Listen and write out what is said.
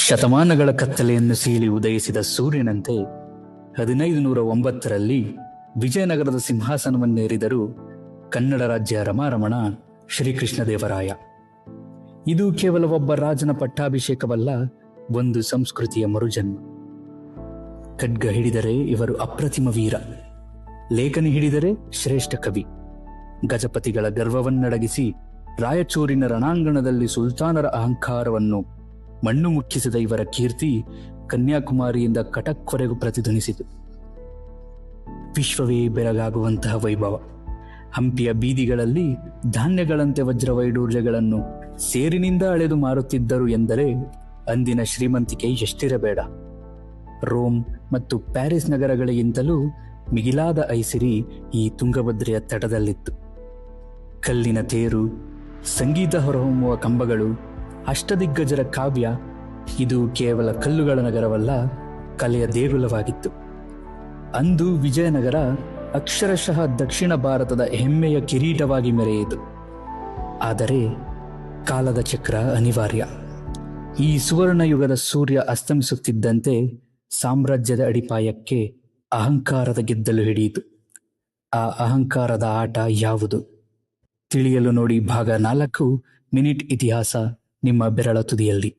ಶತಮಾನಗಳ ಕತ್ತಲೆಯನ್ನು ಸೀಳಿ ಉದಯಿಸಿದ ಸೂರ್ಯನಂತೆ 1509ರಲ್ಲಿ ವಿಜಯನಗರದ ಸಿಂಹಾಸನವನ್ನೇರಿದರು ಕನ್ನಡ ರಾಜ್ಯ ರಮಾರಮಣ ಶ್ರೀಕೃಷ್ಣದೇವರಾಯ. ಇದು ಕೇವಲ ಒಬ್ಬ ರಾಜನ ಪಟ್ಟಾಭಿಷೇಕವಲ್ಲ, ಒಂದು ಸಂಸ್ಕೃತಿಯ ಮರುಜನ್ಮ. ಖಡ್ಗ ಹಿಡಿದರೆ ಇವರು ಅಪ್ರತಿಮ ವೀರ, ಲೇಖನಿ ಹಿಡಿದರೆ ಶ್ರೇಷ್ಠ ಕವಿ. ಗಜಪತಿಗಳ ಗರ್ವವನ್ನಡಗಿಸಿ ರಾಯಚೂರಿನ ರಣಾಂಗಣದಲ್ಲಿ ಸುಲ್ತಾನರ ಅಹಂಕಾರವನ್ನು ಮಣ್ಣು ಮುಕ್ಕಿಸಿದ ಇವರ ಕೀರ್ತಿ ಕನ್ಯಾಕುಮಾರಿಯಿಂದ ಕಟಕ್ವರೆಗೂ ಪ್ರತಿಧ್ವನಿಸಿತು. ವಿಶ್ವವೇ ಬೆರಗಾಗುವಂತಹ ವೈಭವ. ಹಂಪಿಯ ಬೀದಿಗಳಲ್ಲಿ ಧಾನ್ಯಗಳಂತೆ ವಜ್ರವೈಡೂರ್ಯಗಳನ್ನು ಸೇರಿನಿಂದ ಅಳೆದು ಮಾರುತ್ತಿದ್ದರು ಎಂದರೆ ಅಂದಿನ ಶ್ರೀಮಂತಿಕೆ ಎಷ್ಟಿರಬೇಡ. ರೋಮ್ ಮತ್ತು ಪ್ಯಾರಿಸ್ ನಗರಗಳಿಗಿಂತಲೂ ಮಿಗಿಲಾದ ಐಸಿರಿ ಈ ತುಂಗಭದ್ರೆಯ ತಟದಲ್ಲಿತ್ತು. ಕಲ್ಲಿನ ತೇರು, ಸಂಗೀತ ಹೊರಹೊಮ್ಮುವ ಕಂಬಗಳು, ಅಷ್ಟದಿಗ್ಗಜರ ಕಾವ್ಯ, ಇದು ಕೇವಲ ಕಲ್ಲುಗಳ ನಗರವಲ್ಲ, ಕಲೆಯ ದೇಗುಲವಾಗಿತ್ತು. ಅಂದು ವಿಜಯನಗರ ಅಕ್ಷರಶಃ ದಕ್ಷಿಣ ಭಾರತದ ಹೆಮ್ಮೆಯ ಕಿರೀಟವಾಗಿ ಮೆರೆಯಿತು. ಆದರೆ ಕಾಲದ ಚಕ್ರ ಅನಿವಾರ್ಯ. ಈ ಸುವರ್ಣಯುಗದ ಸೂರ್ಯ ಅಸ್ತಮಿಸುತ್ತಿದ್ದಂತೆ ಸಾಮ್ರಾಜ್ಯದ ಅಡಿಪಾಯಕ್ಕೆ ಅಹಂಕಾರದ ಗೆದ್ದಲು ಹಿಡಿಯಿತು. ಆ ಅಹಂಕಾರದ ಆಟ ಯಾವುದು? ತಿಳಿಯಲು ನೋಡಿ ಭಾಗ 4, ಮಿನಿಟ್ ಇತಿಹಾಸ, ನಿಮ್ಮ ಬೆರಳ ತುದಿಯಲ್ಲಿ.